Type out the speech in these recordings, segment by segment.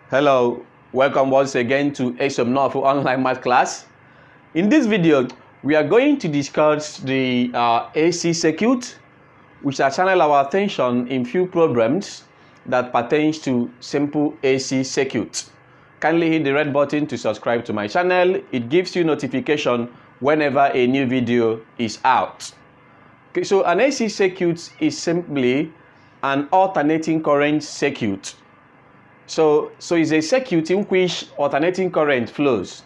Hello, welcome once again to Excell online math class. In this video, we are going to discuss the AC circuit, which will channel our attention in few problems that pertains to simple AC circuit. Kindly hit the red button to subscribe to my channel. It gives you notification whenever a new video is out. Okay, so an AC circuit is simply an alternating current circuit. So it's a circuit in which alternating current flows.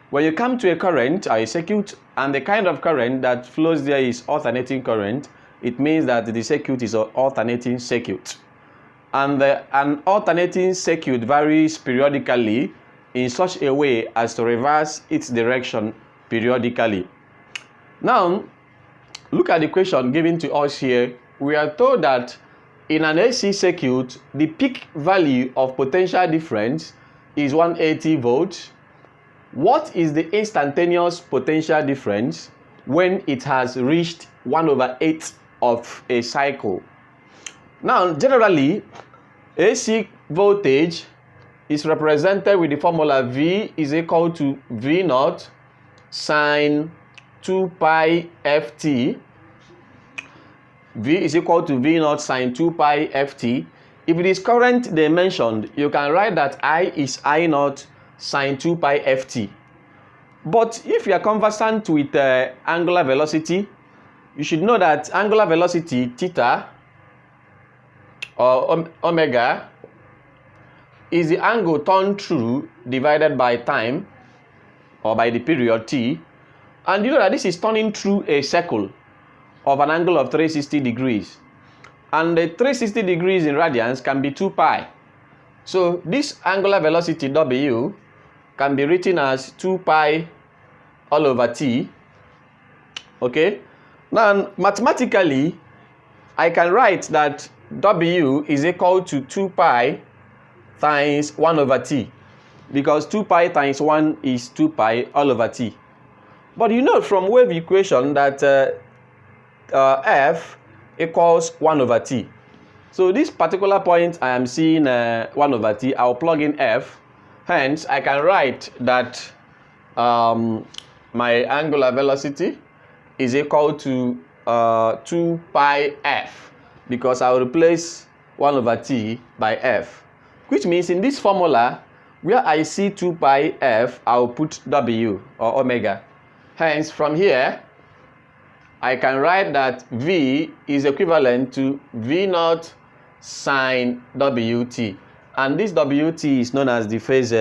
When you come to a current or a circuit and the kind of current that flows there is alternating current, it means that the circuit is an alternating circuit. And an alternating circuit varies periodically in such a way as to reverse its direction periodically. Now, look at the question given to us here. We are told that in an AC circuit, the peak value of potential difference is 180 volts. What is the instantaneous potential difference when it has reached 1/8 of a cycle? Now, generally, AC voltage is represented with the formula V is equal to V naught sine 2 pi ft. V is equal to V naught sine 2 pi ft. If it is current dimensioned, you can write that I is I naught sine 2 pi ft. But if you are conversant with angular velocity, you should know that angular velocity theta or omega is the angle turned through divided by time or by the period t. And you know that this is turning through a circle of an angle of 360 degrees. And the 360 degrees in radians can be 2 pi. So this angular velocity W can be written as 2 pi all over t. Okay? Now, mathematically, I can write that W is equal to 2 pi times 1 over t. Because 2 pi times 1 is 2 pi all over t. But you know from wave equation that F equals 1 over t. So this particular point I am seeing 1 over t, I'll plug in F. Hence, I can write that my angular velocity is equal to 2 pi F, because I will replace 1 over t by F. Which means in this formula, where I see 2 pi F, I will put W or omega. Hence, from here, I can write that V is equivalent to V naught sine WT. And this WT is known as the phase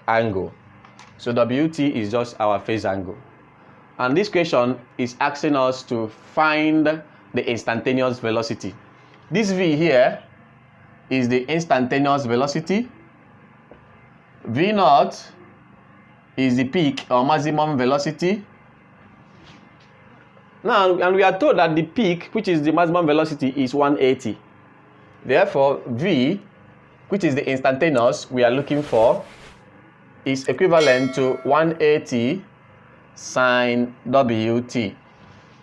angle. So WT is just our phase angle. And this question is asking us to find the instantaneous velocity. This V here is the instantaneous velocity. V naught is the peak or maximum velocity. Now, and we are told that the peak, which is the maximum velocity, is 180. Therefore, V, which is the instantaneous we are looking for, is equivalent to 180 sine WT,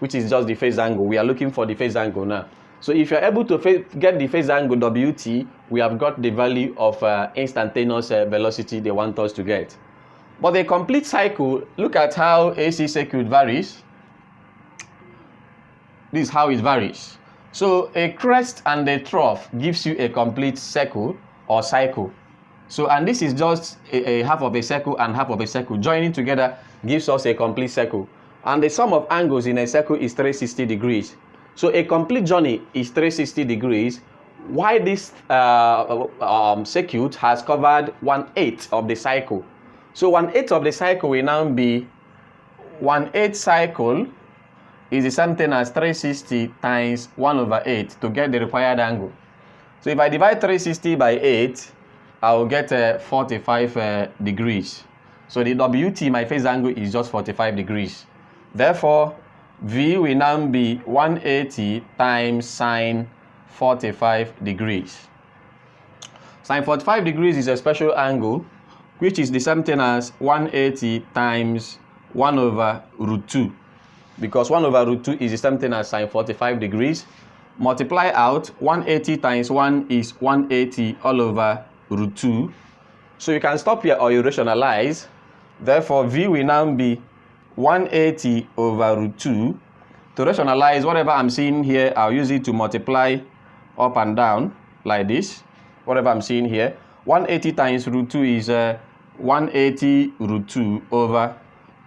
which is just the phase angle. We are looking for the phase angle now. So if you are able to get the phase angle WT, we have got the value of instantaneous velocity they want us to get. But the complete cycle, look at how AC circuit varies. This is how it varies. So a crest and a trough gives you a complete circle or cycle. So, and this is just a half of a circle and half of a circle. Joining together gives us a complete circle. And the sum of angles in a circle is 360 degrees. So a complete journey is 360 degrees. Why this circuit has covered 1/8 of the cycle. So 1/8 of the cycle will now be 1/8 cycle is the same thing as 360 times 1/8 to get the required angle. So if I divide 360 by 8, I will get 45 degrees. So the WT, my phase angle, is just 45 degrees. Therefore, V will now be 180 times sine 45 degrees. Sine 45 degrees is a special angle, which is the same thing as 180 times 1/√2. Because 1/√2 is the same thing as sine 45 degrees. Multiply out, 180 times 1 is 180 all over root 2. So you can stop here or you rationalize. Therefore, V will now be 180 over root 2. To rationalize, whatever I'm seeing here, I'll use it to multiply up and down like this. Whatever I'm seeing here, 180 times root 2 is 180 root 2 over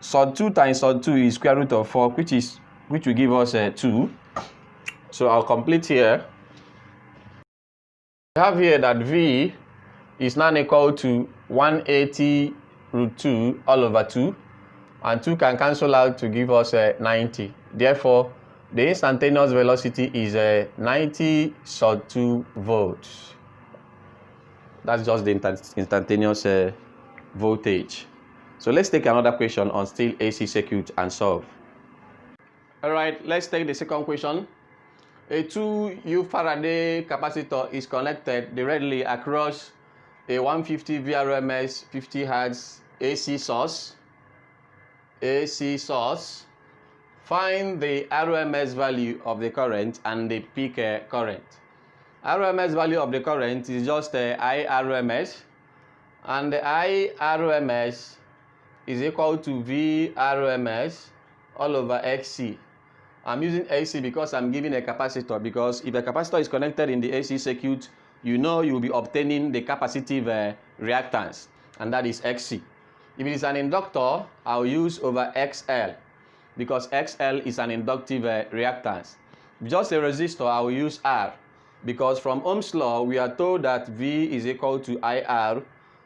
sod 2 times sod 2 is square root of 4, which will give us 2. So I'll complete here. We have here that V is now equal to 180 root 2 all over 2, and 2 can cancel out to give us 90. Therefore, the instantaneous velocity is 90 sod 2 volts. That's just the instantaneous voltage. So let's take another question on still AC circuit and solve. All right, let's take the second question. A 2U Faraday capacitor is connected directly across a 150 VRMS 50 Hz AC source. Find the RMS value of the current and the peak current. RMS value of the current is just IRMS, and the IRMS is equal to VRMS all over XC. I'm using AC because I'm giving a capacitor, because if a capacitor is connected in the AC circuit, you know you will be obtaining the capacitive reactance, and that is XC. If it is an inductor, I'll use over Excell, because Excell is an inductive reactance. Just a resistor, I will use R, because from Ohm's law, we are told that V is equal to IR.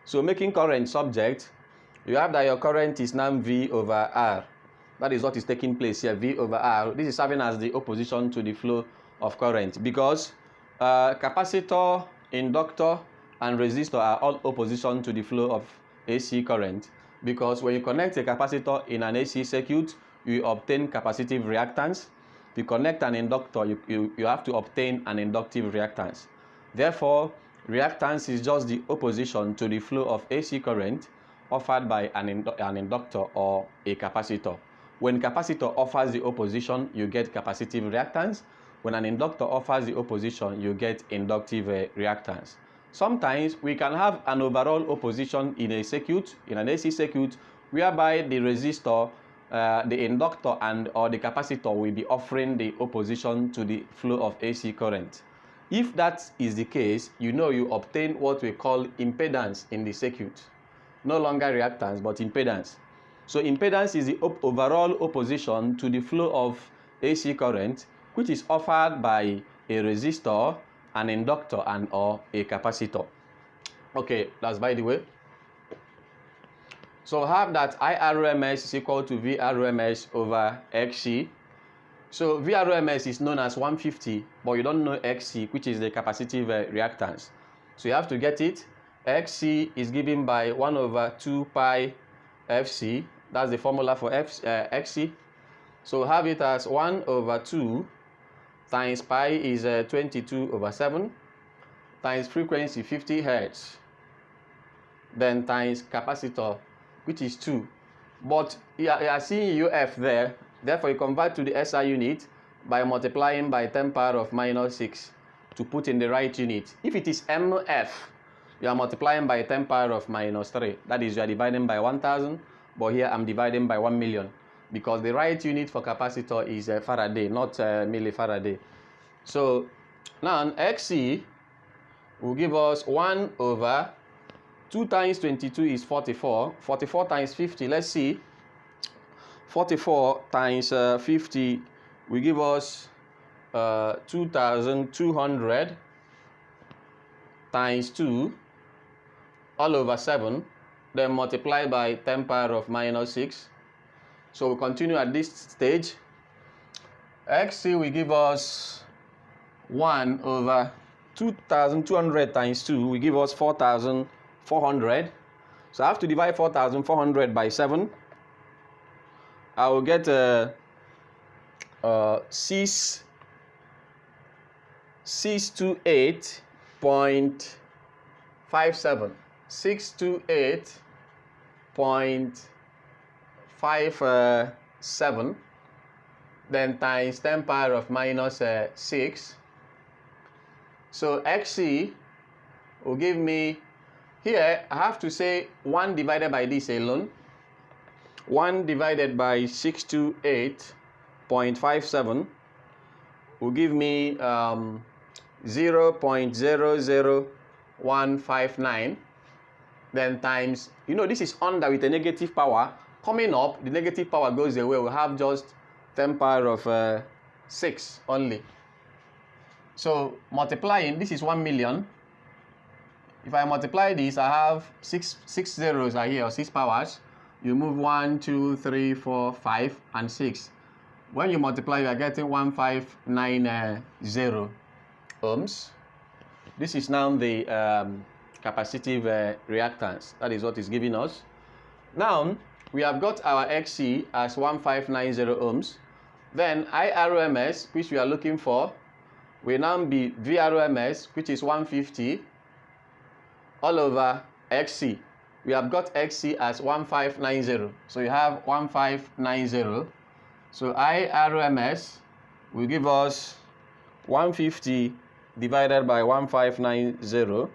So making current subject, you have that your current is now V over R. That is what is taking place here, V over R. This is serving as the opposition to the flow of current, because capacitor, inductor, and resistor are all opposition to the flow of AC current, because when you connect a capacitor in an AC circuit, you obtain capacitive reactance. If you connect an inductor, you have to obtain an inductive reactance. Therefore, reactance is just the opposition to the flow of AC current offered by an inductor or a capacitor. When capacitor offers the opposition, you get capacitive reactance. When an inductor offers the opposition, you get inductive reactance. Sometimes we can have an overall opposition in a circuit, in an AC circuit, whereby the resistor, the inductor or the capacitor will be offering the opposition to the flow of AC current. If that is the case, you know you obtain what we call impedance in the circuit. No longer reactance, but impedance. So impedance is the overall opposition to the flow of AC current, which is offered by a resistor, an inductor, and or a capacitor. Okay, that's by the way. So have that IRMS is equal to VRMS over XC. So VRMS is known as 150, but you don't know XC, which is the capacitive reactance. So you have to get it. XC is given by 1 over 2 pi FC. That's the formula for XC. So have it as 1 over 2 times pi is 22 over 7 times frequency 50 Hz. Then times capacitor, which is 2. But you are seeing UF there. Therefore, you convert to the SI unit by multiplying by 10 power of minus 6 to put in the right unit. If it is MF, you are multiplying by 10 power of minus 3. That is, you are dividing by 1,000. But here I'm dividing by 1 million, because the right unit for capacitor is Faraday, not millifaraday. So now XC will give us 1 over 2 times 22 is 44. 44 times 50, let's see. 44 times 50 will give us 2,200 times 2 all over 7. Then multiply by 10 power of minus 6. So we'll continue at this stage. XC will give us 1 over 2,200 times 2 will give us 4,400. So I have to divide 4,400 by 7. I will get 628.57. 628.57, then times 10 power of minus 6. So XC will give me Here, I have to say 1 divided by this alone. 1 divided by 628.57 will give me 0.00159. Then times, this is under with a negative power. Coming up, the negative power goes away. We have just 10 power of 6 only. So multiplying, this is 1 million. If I multiply this, I have six zeros are here, or 6 powers. You move 1, 2, 3, 4, 5, and 6. When you multiply, you are getting 1590 ohms. This is now the capacitive reactance. That is what is giving us. Now, we have got our XC as 1590 ohms. Then IRMS, which we are looking for, will now be VRMS, which is 150 all over XC. We have got XC as 1590. So you have 1590. So IRMS will give us 150 divided by 1590,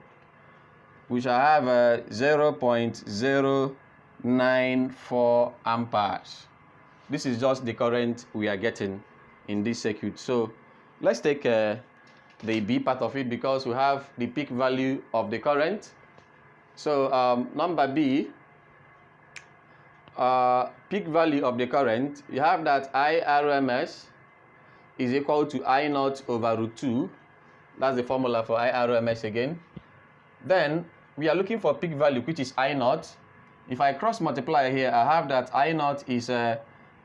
which I have 0.094 amperes. This is just the current we are getting in this circuit. So let's take the B part of it, because we have the peak value of the current. So number B, peak value of the current, you have that IRMS is equal to I naught over root 2. That's the formula for IRMS again. Then we are looking for peak value, which is I naught. If I cross multiply here, I have that I naught is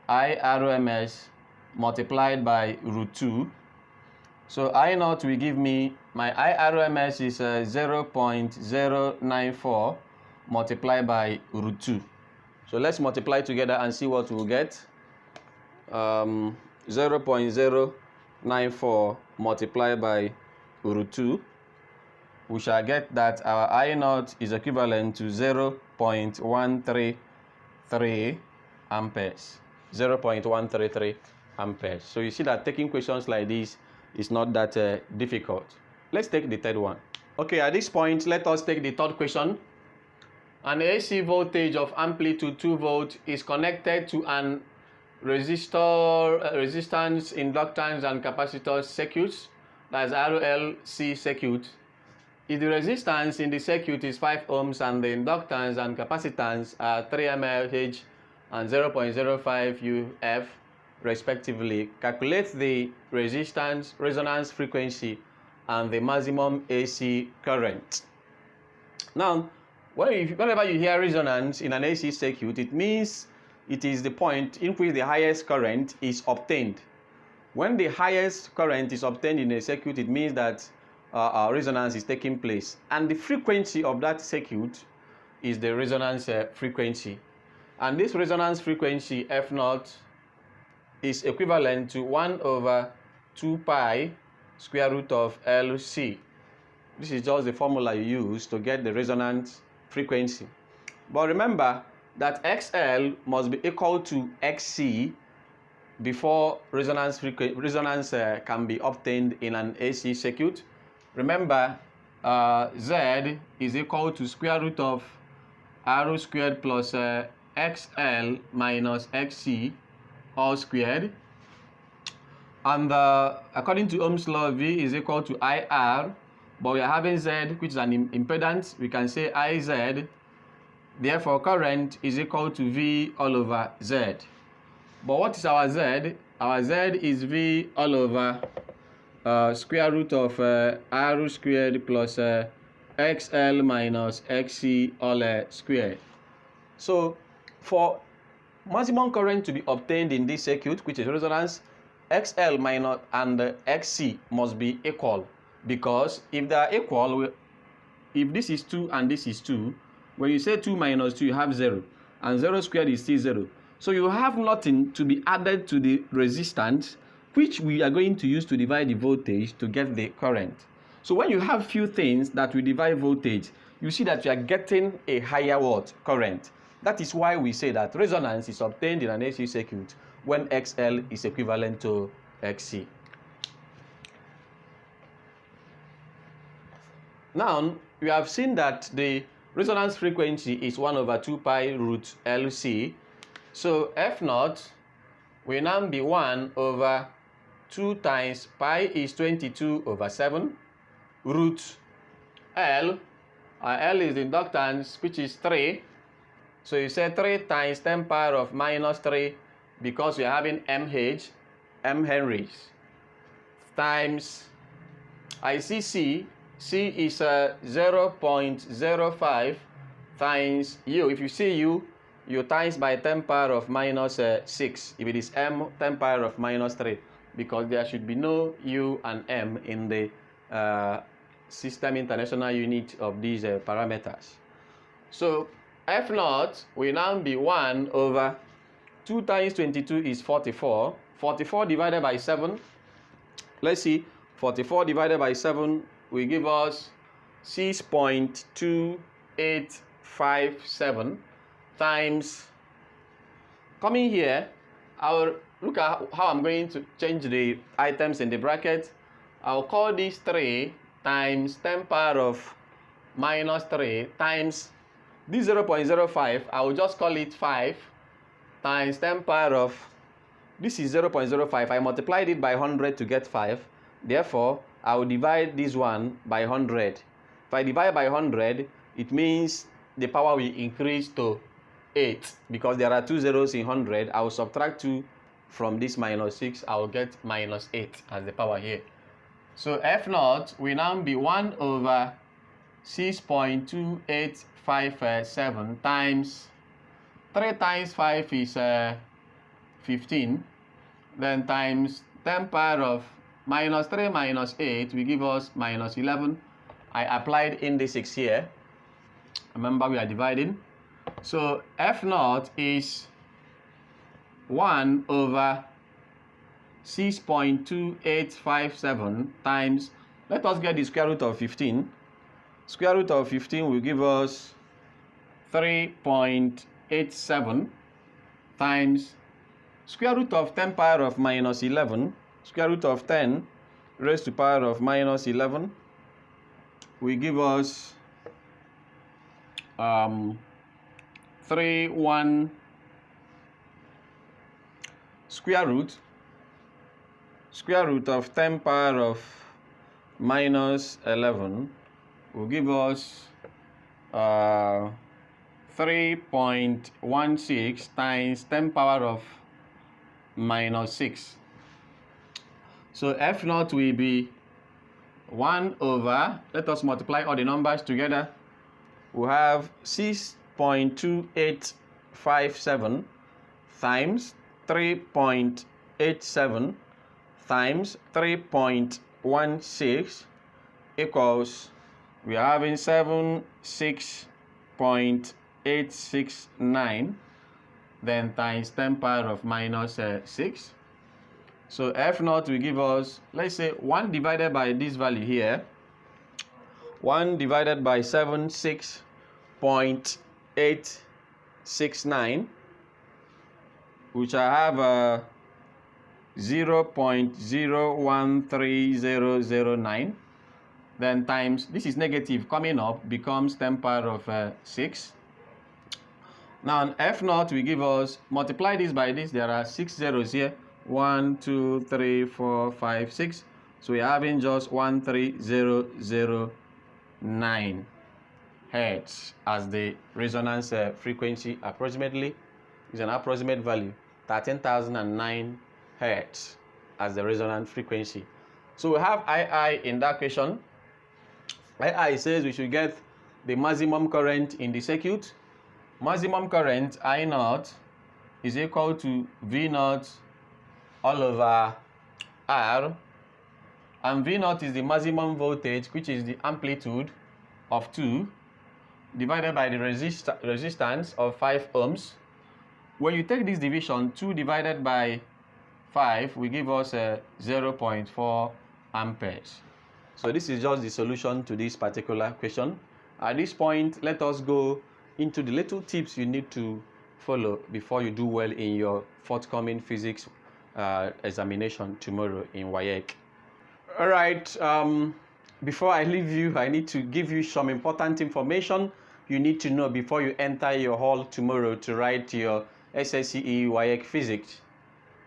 IRMS multiplied by root 2. So I naught will give me, my IRMS is 0.094 multiplied by root 2. So let's multiply together and see what we'll get. 0.094 multiplied by root 2. We shall get that our I naught is equivalent to 0.133 amperes. 0.133 amperes. So you see that taking questions like this is not that difficult. Let's take the third one. Okay, at this point, let us take the third question. An AC voltage of amplitude 2 volt is connected to an resistance, inductance, and capacitor circuits, that's RLC circuit. If the resistance in the circuit is 5 ohms and the inductance and capacitance are 3 mH and 0.05 UF respectively, calculate the resistance, resonance frequency, and the maximum AC current. Now, whenever you hear resonance in an AC circuit, it means it is the point in which the highest current is obtained. When the highest current is obtained in a circuit, it means that resonance is taking place, and the frequency of that circuit is the resonance frequency. And this resonance frequency F0 is equivalent to 1 over 2 pi square root of LC. This is just the formula you use to get the resonance frequency. But remember that XL must be equal to XC before resonance can be obtained in an AC circuit. Remember, Z is equal to square root of R squared plus XL minus XC all squared. And according to Ohm's law, V is equal to IR, but we are having Z, which is an impedance. We can say IZ. Therefore, current is equal to V all over Z. But what is our Z? Our Z is V all over square root of R squared plus XL minus XC all squared. So, for maximum current to be obtained in this circuit, which is resonance, XL minus and XC must be equal, because if they are equal, if this is 2 and this is 2, when you say 2 minus 2, you have 0, and 0 squared is still 0. So you have nothing to be added to the resistance, which we are going to use to divide the voltage to get the current. So when you have few things that will divide voltage, you see that you are getting a higher current. That is why we say that resonance is obtained in an AC circuit when XL is equivalent to XC. Now, we have seen that the resonance frequency is 1 over 2 pi root LC. So F naught will now be 1 over 2 times pi is 22 over 7 root L. L is inductance, which is 3. So you say 3 times 10 power of minus 3 because we are having M Henrys, times C is 0.05 times U. If you see U times by 10 power of minus 6. If it is M, 10 power of minus 3, because there should be no U and M in the system international unit of these parameters. So F naught will now be 1 over 2 times 22 is 44. 44 divided by 7. Let's see. 44 divided by 7 will give us 6.2857 times. Coming here, I'll look at how I'm going to change the items in the bracket. I'll call this 3 times 10 power of minus 3 times this 0.05. I will just call it 5 times 10 power of, this is 0.05. I multiplied it by 100 to get 5. Therefore, I will divide this one by 100. If I divide by 100, it means the power will increase to 8. Because there are 2 zeros in 100, I will subtract 2 from this minus 6. I will get minus 8 as the power here. So F naught will now be 1 over 6.2857 times 3 times 5 is 15. Then times 10 power of minus 3 minus 8 will give us minus 11. I applied indices here. Remember, we are dividing. So F naught is 1 over 6.2857 times, let us get the square root of 15. Square root of 15 will give us 3.87 times square root of 10 power of minus 11. Square root of 10 raised to power of minus 11 will give us 31 square root of 10 power of minus 11 will give us 3.16 times 10 power of minus 6. So F naught will be 1 over, let us multiply all the numbers together. We have 6.2857 times 3.87 times 3.16 equals, we are having 76.869, then times 10 power of minus 6. So F naught will give us, let's say 1 divided by this value here, 1 divided by 76.869, which I have 0.013009, then times, this is negative coming up, becomes 10 power of 6. Now F naught will give us, multiply this by this, there are 6 zeros here, 1, 2, 3, 4, 5, 6. So we are having just 13009 hertz as the resonance frequency. Approximately is an approximate value, 13,009 hertz as the resonance frequency. So we have II in that question. II says we should get the maximum current in the circuit. Maximum current I naught is equal to V naught all over R, and V naught is the maximum voltage, which is the amplitude of 2 divided by the resistance of 5 ohms. When you take this division, 2 divided by 5 will give us 0.4 amperes. So this is just the solution to this particular question. At this point, let us go into the little tips you need to follow before you do well in your forthcoming physics examination tomorrow in WAEC. All right, before I leave you, I need to give you some important information you need to know before you enter your hall tomorrow to write your SSCE WAEC physics.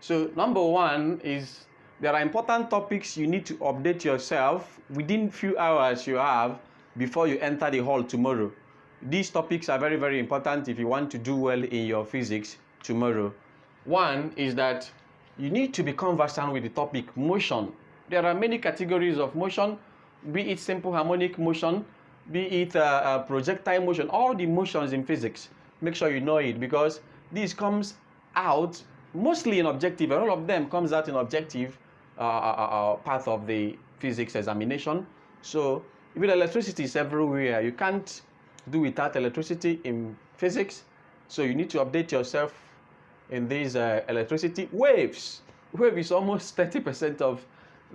So number one is there are important topics you need to update yourself within few hours you have before you enter the hall tomorrow. These topics are very, very important if you want to do well in your physics tomorrow. One is that you need to be conversant with the topic motion. There are many categories of motion, be it simple harmonic motion, be it projectile motion, all the motions in physics. Make sure you know it, because this comes out mostly in objective, and all of them comes out in objective part of the physics examination. So even electricity is everywhere. You can't do without electricity in physics. So you need to update yourself in these electricity. Waves. Wave is almost 30% of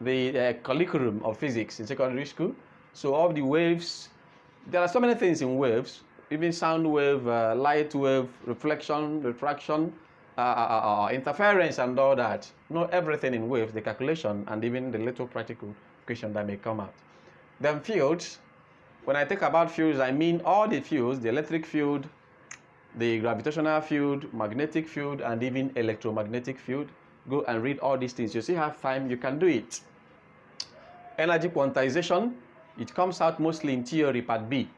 the curriculum of physics in secondary school. So all the waves, there are so many things in waves, even sound wave, light wave, reflection, refraction, interference and all that. Know everything in waves, the calculation, and even the little practical question that may come out. Then fields. When I talk about fields, I mean all the fields, the electric field, the gravitational field, magnetic field, and even electromagnetic field. Go and read all these things. You still have time, you can do it. Energy quantization, it comes out mostly in theory part B.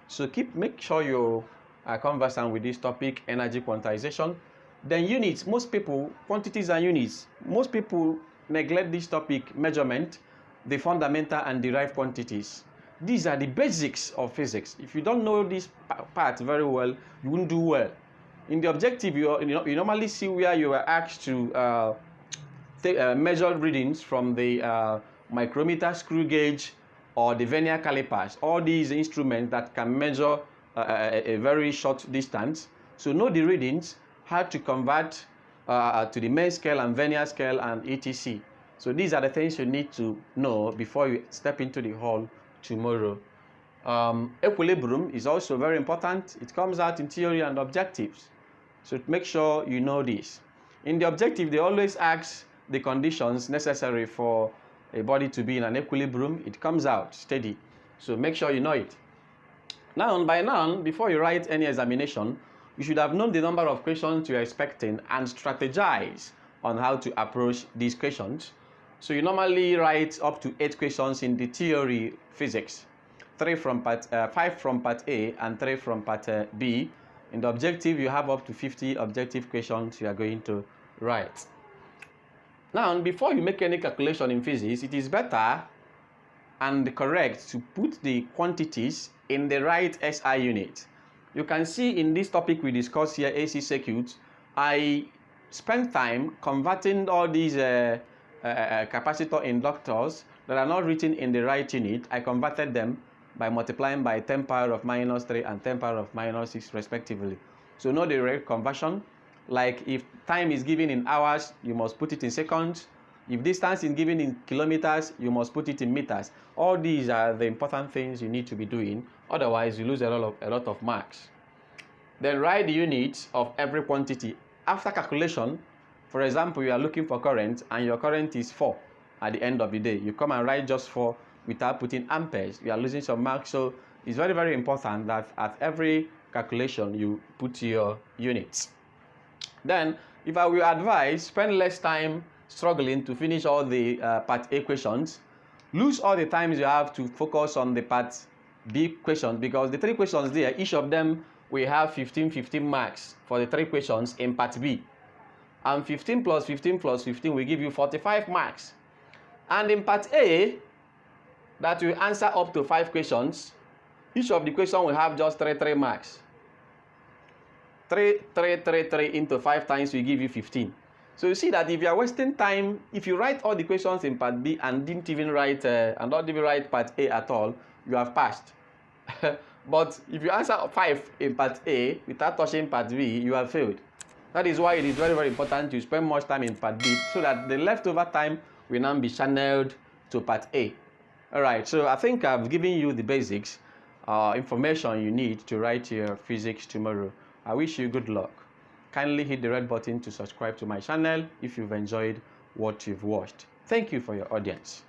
So make sure you are conversant with this topic, energy quantization. Then units, most people, quantities and units, most people neglect this topic, measurement, the fundamental and derived quantities. These are the basics of physics. If you don't know this part very well, you won't do well. In the objective, you normally see where you are asked to measure readings from the micrometer, screw gauge, or the vernier calipers. All these instruments that can measure a very short distance. So know the readings, how to convert to the main scale and vernier scale and etc. So these are the things you need to know before you step into the hall tomorrow. Equilibrium is also very important. It comes out in theory and objectives. So make sure you know this. In the objective, they always ask the conditions necessary for a body to be in an equilibrium. It comes out steady. So make sure you know it. By now, before you write any examination, you should have known the number of questions you're expecting and strategize on how to approach these questions. So you normally write up to 8 questions in the theory physics, 5 from part A and 3 from part B. In the objective, you have up to 50 objective questions you are going to write. Now, before you make any calculation in physics, it is better and correct to put the quantities in the right SI unit. You can see in this topic we discussed here, AC circuits, I spent time converting all these capacitor inductors that are not written in the right unit. I converted them by multiplying by 10 power of minus 3 and 10 power of minus 6 respectively. So know the right conversion. Like if time is given in hours, you must put it in seconds. If distance is given in kilometers, you must put it in meters. All these are the important things you need to be doing. Otherwise, you lose a lot of marks. Then write the units of every quantity. After calculation, for example, you are looking for current and your current is 4 at the end of the day. You come and write just 4 without putting amperes. You are losing some marks. So it's very, very important that at every calculation, you put your units. Then, if I will advise, spend less time struggling to finish all the part A questions. Lose all the times you have to focus on the part B questions, because the 3 questions there, each of them will have 15 marks for the 3 questions in part B. And 15 plus 15 plus 15 will give you 45 marks. And in part A, that will answer up to 5 questions. Each of the questions will have just 3 marks. 3 into 5 times will give you 15. So you see that if you are wasting time, if you write all the questions in part B and didn't even write part A at all, you have passed. But if you answer 5 in part A without touching part B, you have failed. That is why it is very, very important to spend much time in part B, so that the leftover time will now be channeled to part A. Alright, so I think I've given you the basics, information you need to write your physics tomorrow. I wish you good luck. Kindly hit the red button to subscribe to my channel if you've enjoyed what you've watched. Thank you for your audience.